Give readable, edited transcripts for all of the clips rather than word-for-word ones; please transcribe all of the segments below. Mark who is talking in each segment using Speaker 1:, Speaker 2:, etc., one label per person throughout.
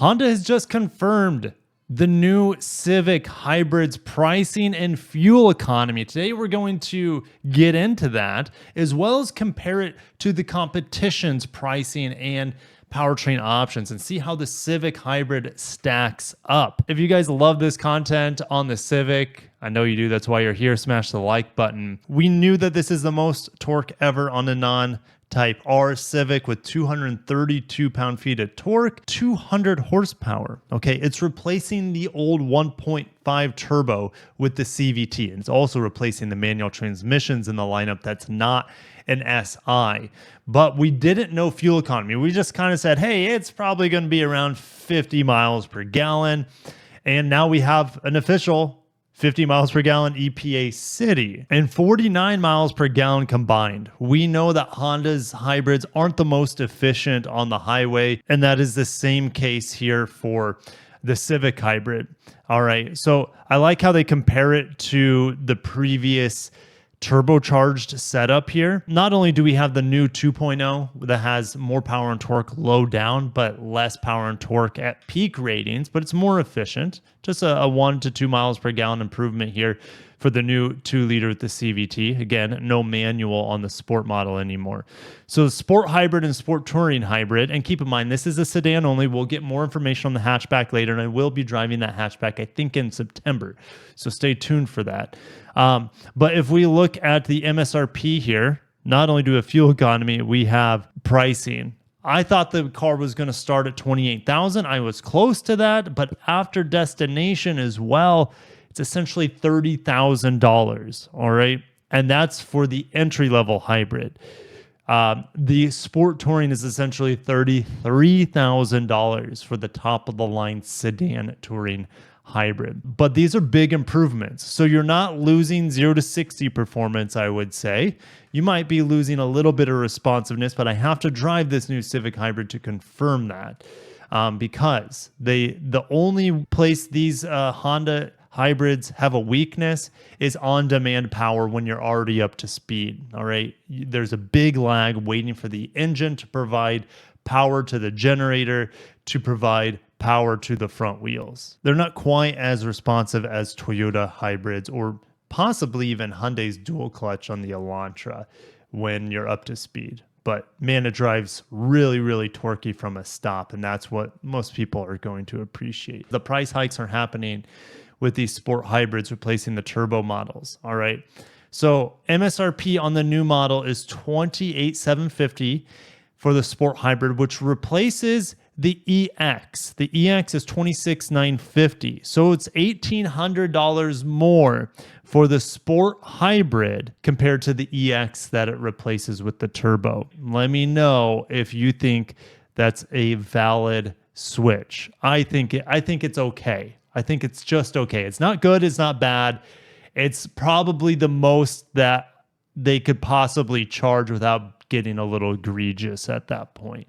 Speaker 1: Honda has just confirmed the new Civic Hybrid's pricing and fuel economy. Today, we're going to get into that, as well as compare it to the competition's pricing and powertrain options and see how the Civic Hybrid stacks up. If you guys love this content on the Civic, I know you do, that's why you're here, smash the like button. We knew that this is the most torque ever on a non-Type R Civic with 232 pound-feet of torque, 200 horsepower. Okay, it's replacing the old 1.5 turbo with the CVT, and it's also replacing the manual transmissions in the lineup that's not an SI. But we didn't know fuel economy. We just kind of said, hey, it's probably going to be around 50 miles per gallon. And now we have an official 50 miles per gallon EPA city and 49 miles per gallon combined. We know that Honda's hybrids aren't the most efficient on the highway, and that is the same case here for the Civic Hybrid. All right, so I like how they compare it to the previous turbocharged setup here. Not only do we have the new 2.0 that has more power and torque low down, but less power and torque at peak ratings, but it's more efficient. Just a 1 to 2 miles per gallon improvement here for the new 2-liter with the CVT. Again, no manual on the Sport model anymore. So the Sport Hybrid and Sport Touring Hybrid, and keep in mind, this is a sedan only. We'll get more information on the hatchback later, and I will be driving that hatchback, I think, in September. So stay tuned for that. But if we look at the MSRP here, not only do we have fuel economy, we have pricing. I thought the car was going to start at $28,000. I was close to that, but after destination as well, it's essentially $30,000. All right. And that's for the entry-level hybrid. The Sport Touring is essentially $33,000 for the top-of-the-line sedan touring hybrid. But these are big improvements. So you're not losing 0 to 60 performance, I would say. You might be losing a little bit of responsiveness, but I have to drive this new Civic Hybrid to confirm that, because the only place these Honda hybrids have a weakness is on-demand power when you're already up to speed. All right, there's a big lag waiting for the engine to provide power to the generator to provide power to the front wheels. They're not quite as responsive as Toyota hybrids or possibly even Hyundai's dual clutch on the Elantra when you're up to speed. But man, it drives really, really torquey from a stop, and that's what most people are going to appreciate. The price hikes are happening with these sport hybrids replacing the turbo models. All right. So MSRP on the new model is $28,750 for the sport hybrid, which replaces the EX. The EX is $26,950. So it's $1,800 more for the sport hybrid compared to the EX that it replaces with the turbo. Let me know if you think that's a valid switch. I think it's okay. I think it's just okay. It's not good. It's not bad. It's probably the most that they could possibly charge without getting a little egregious at that point.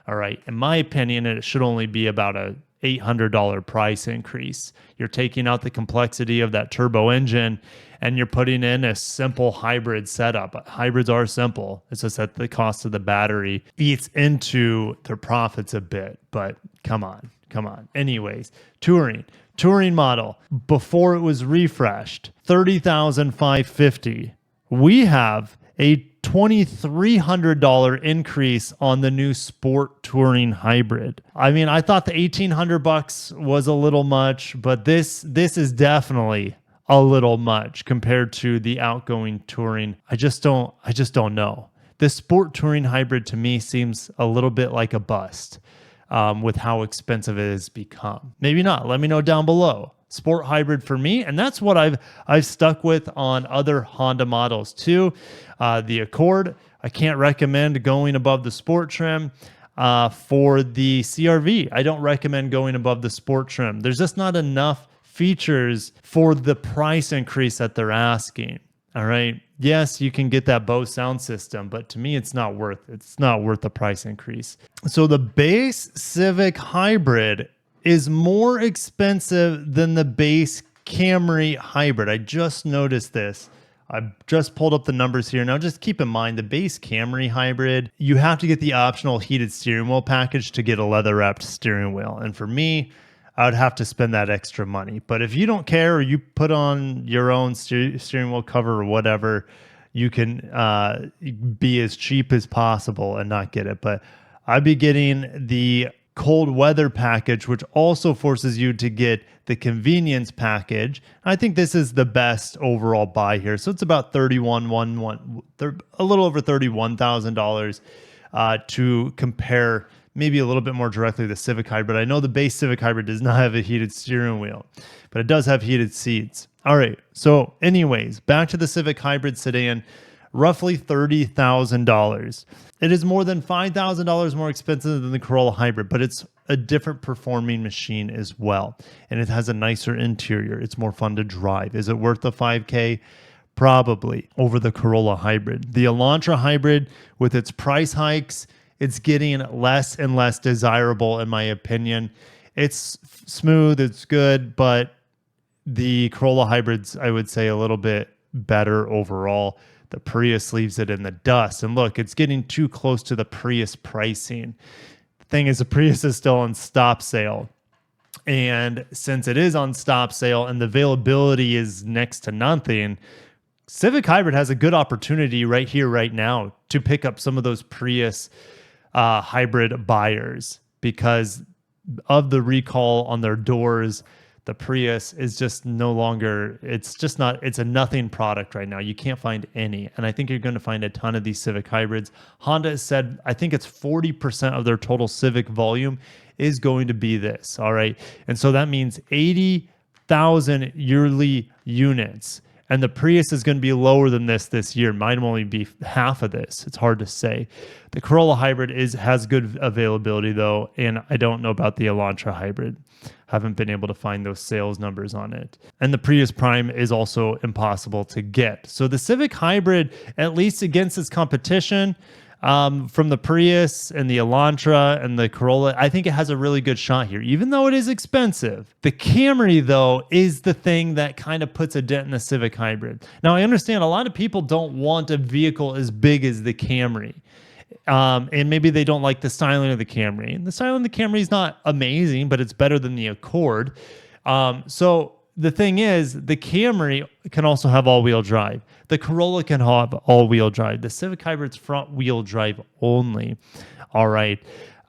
Speaker 1: All right. In my opinion, it should only be about a $800 price increase. You're taking out the complexity of that turbo engine and you're putting in a simple hybrid setup. Hybrids are simple. It's just that the cost of the battery eats into their profits a bit, but come on. Anyways, touring model, before it was refreshed, $30,550. We have a $2,300 increase on the new Sport Touring Hybrid. I mean, I thought the $1,800 was a little much, but this is definitely a little much compared to the outgoing Touring. I just don't know. The Sport Touring Hybrid to me seems a little bit like a bust. With how expensive it has become. Maybe not. Let me know down below. Sport hybrid for me, and that's what I've stuck with on other Honda models too. The Accord, I can't recommend going above the sport trim. For the CR-V, I don't recommend going above the sport trim. There's just not enough features for the price increase that they're asking. All right. Yes, you can get that Bose sound system, but to me, it's not worth the price increase. So the base Civic Hybrid is more expensive than the base Camry Hybrid. I just noticed this I just pulled up the numbers here. Now, just keep in mind the base Camry hybrid, you have to get the optional heated steering wheel package to get a leather wrapped steering wheel. And for me, I would have to spend that extra money. But if you don't care, or you put on your own steering wheel cover or whatever, you can be as cheap as possible and not get it. But I'd be getting the cold weather package, which also forces you to get the convenience package. I think this is the best overall buy here. So it's about a little over $31,000 to compare maybe a little bit more directly to the Civic Hybrid. I know the base Civic Hybrid does not have a heated steering wheel, but it does have heated seats. All right. So anyways, back to the Civic Hybrid sedan, roughly $30,000. It is more than $5,000 more expensive than the Corolla Hybrid, but it's a different performing machine as well. And it has a nicer interior. It's more fun to drive. Is it worth the $5K? Probably over the Corolla Hybrid. The Elantra Hybrid, with its price hikes, it's getting less and less desirable, in my opinion. It's smooth, it's good, but the Corolla Hybrid's, I would say, a little bit better overall. The Prius leaves it in the dust. And look, it's getting too close to the Prius pricing. The thing is, the Prius is still on stop sale. And since it is on stop sale and the availability is next to nothing, Civic Hybrid has a good opportunity right here, right now, to pick up some of those Prius hybrid buyers, because of the recall on their doors. The Prius is just no longer, it's a nothing product right now. You can't find any. And I think you're going to find a ton of these Civic Hybrids. Honda has said, I think it's 40% of their total Civic volume is going to be this. All right. And so that means 80,000 yearly units. And the Prius is going to be lower than this year. Might only be half of this. It's hard to say. The Corolla Hybrid has good availability though, and I don't know about the Elantra Hybrid. Haven't been able to find those sales numbers on it. And the Prius Prime is also impossible to get. So the Civic Hybrid, at least against its competition, from the Prius and the Elantra and the Corolla, I think it has a really good shot here, even though it is expensive. The Camry, though, is the thing that kind of puts a dent in the Civic Hybrid. Now, I understand a lot of people don't want a vehicle as big as the Camry. And maybe they don't like the styling of the Camry. And the styling of the Camry is not amazing, but it's better than the Accord. So the thing is, the Camry can also have all-wheel drive. The Corolla can have all-wheel drive. The Civic Hybrid's front-wheel drive only. All right.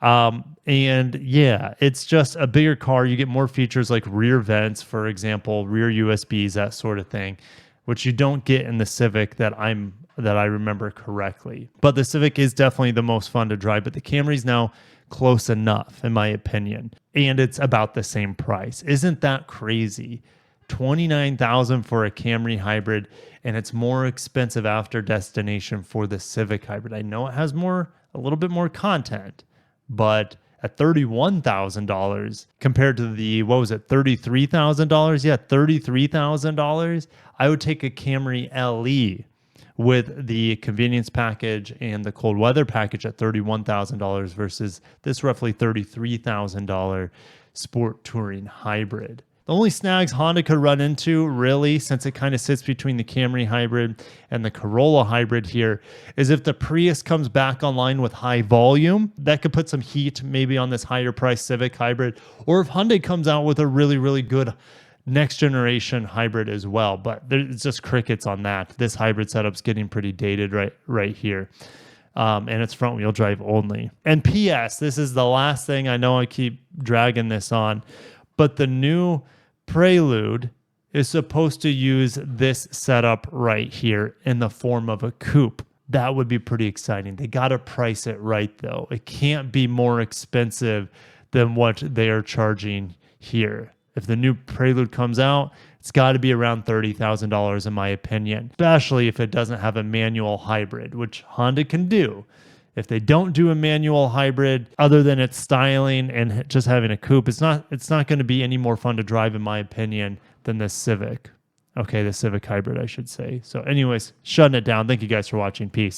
Speaker 1: And yeah, it's just a bigger car. You get more features like rear vents, for example, rear USBs, that sort of thing, which you don't get in the Civic that I remember correctly. But the Civic is definitely the most fun to drive, but the Camry's now close enough, in my opinion. And it's about the same price. Isn't that crazy? $29,000 for a Camry Hybrid, and it's more expensive after destination for the Civic Hybrid. I know it has a little bit more content, but at $31,000 compared to the, what was it, $33,000? Yeah, $33,000. I would take a Camry LE with the convenience package and the cold weather package at $31,000 versus this roughly $33,000 sport touring hybrid. The only snags Honda could run into, really, since it kind of sits between the Camry Hybrid and the Corolla Hybrid here, is if the Prius comes back online with high volume, that could put some heat maybe on this higher price Civic Hybrid, or if Hyundai comes out with a really, really good next generation hybrid as well. But it's just crickets on that. This hybrid setup's getting pretty dated right here. And it's front wheel drive only. And PS, this is the last thing. I know I keep dragging this on, but the new Prelude is supposed to use this setup right here in the form of a coupe. That would be pretty exciting. They got to price it right, though. It can't be more expensive than what they are charging here. If the new Prelude comes out, it's got to be around $30,000 in my opinion, especially if it doesn't have a manual hybrid, which Honda can do. If they don't do a manual hybrid, other than its styling and just having a coupe, it's not going to be any more fun to drive, in my opinion, than the Civic. Okay, the Civic Hybrid, I should say. So anyways, shutting it down. Thank you guys for watching. Peace.